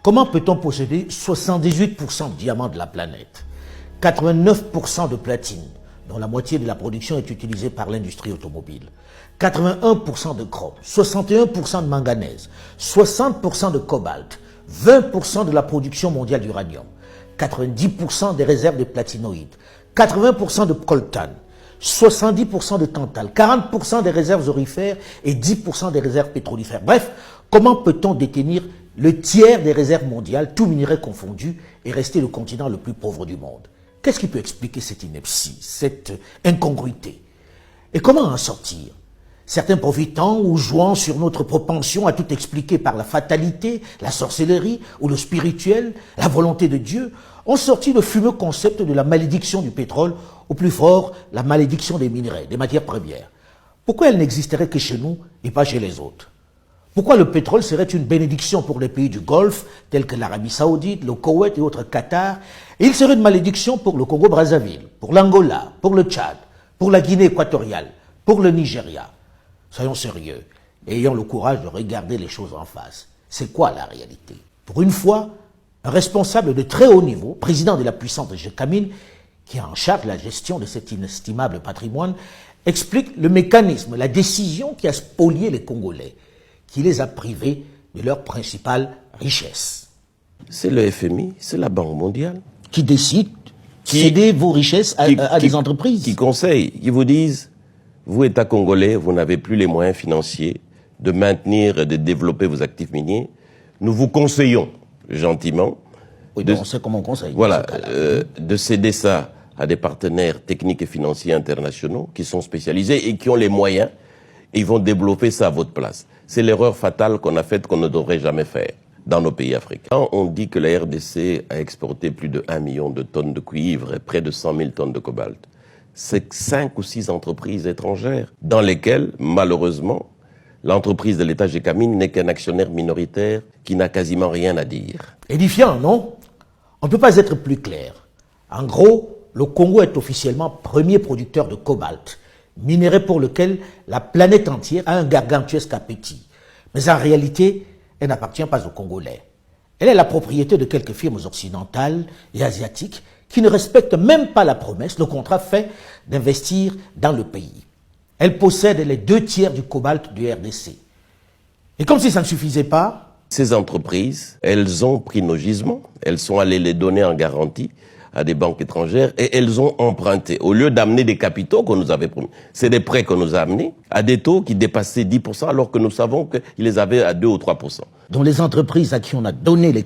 Comment peut-on posséder 78% de diamants de la planète, 89% de platine, dont la moitié de la production est utilisée par l'industrie automobile, 81% de chrome, 61% de manganèse, 60% de cobalt, 20% de la production mondiale d'uranium, 90% des réserves de platinoïdes, 80% de coltan, 70% de tantal, 40% des réserves aurifères et 10% des réserves pétrolifères. Bref, comment peut-on détenir le tiers des réserves mondiales, tout minerai confondu, et rester le continent le plus pauvre du monde? Qu'est-ce qui peut expliquer cette ineptie, cette incongruité? Et comment en sortir? Certains profitant ou jouant sur notre propension à tout expliquer par la fatalité, la sorcellerie ou le spirituel, la volonté de Dieu, ont sorti le fumeux concept de la malédiction du pétrole, ou plus fort, la malédiction des minerais, des matières premières. Pourquoi elle n'existerait que chez nous et pas chez les autres? Pourquoi le pétrole serait une bénédiction pour les pays du Golfe, tels que l'Arabie Saoudite, le Koweït et autres Qatar, et il serait une malédiction pour le Congo-Brazzaville, pour l'Angola, pour le Tchad, pour la Guinée équatoriale, pour le Nigeria? Soyons sérieux et ayons le courage de regarder les choses en face. C'est quoi la réalité? Pour une fois, un responsable de très haut niveau, président de la puissante Gécamine, qui est en charge de la gestion de cet inestimable patrimoine, explique le mécanisme, la décision qui a spolié les Congolais, qui les a privés de leur principale richesse. C'est le FMI, c'est la Banque mondiale. Qui décide de céder vos richesses à des entreprises. Qui conseillent, qui vous disent, vous, État congolais, vous n'avez plus les moyens financiers de maintenir et de développer vos actifs miniers. Nous vous conseillons, gentiment, oui, on sait comment on conseille. Voilà, de céder ça à des partenaires techniques et financiers internationaux qui sont spécialisés et qui ont les moyens. Et ils vont développer ça à votre place. C'est l'erreur fatale qu'on a faite, qu'on ne devrait jamais faire dans nos pays africains. Quand on dit que la RDC a exporté plus de 1 million de tonnes de cuivre et près de 100 000 tonnes de cobalt, c'est 5 ou 6 entreprises étrangères dans lesquelles, malheureusement, l'entreprise de l'État Gécamine n'est qu'un actionnaire minoritaire qui n'a quasiment rien à dire. Édifiant, non? On ne peut pas être plus clair. En gros, le Congo est officiellement premier producteur de cobalt, minerai pour lequel la planète entière a un gargantuesque appétit. Mais en réalité, elle n'appartient pas aux Congolais. Elle est la propriété de quelques firmes occidentales et asiatiques qui ne respectent même pas la promesse, le contrat fait d'investir dans le pays. Elle possède les 2 tiers du cobalt du RDC. Et comme si ça ne suffisait pas, ces entreprises, elles ont pris nos gisements, elles sont allées les donner en garantie à des banques étrangères et elles ont emprunté. Au lieu d'amener des capitaux qu'on nous avait promis, c'est des prêts qu'on nous a amenés à des taux qui dépassaient 10% alors que nous savons qu'ils les avaient à 2 ou 3%. Dont les entreprises à qui on a donné les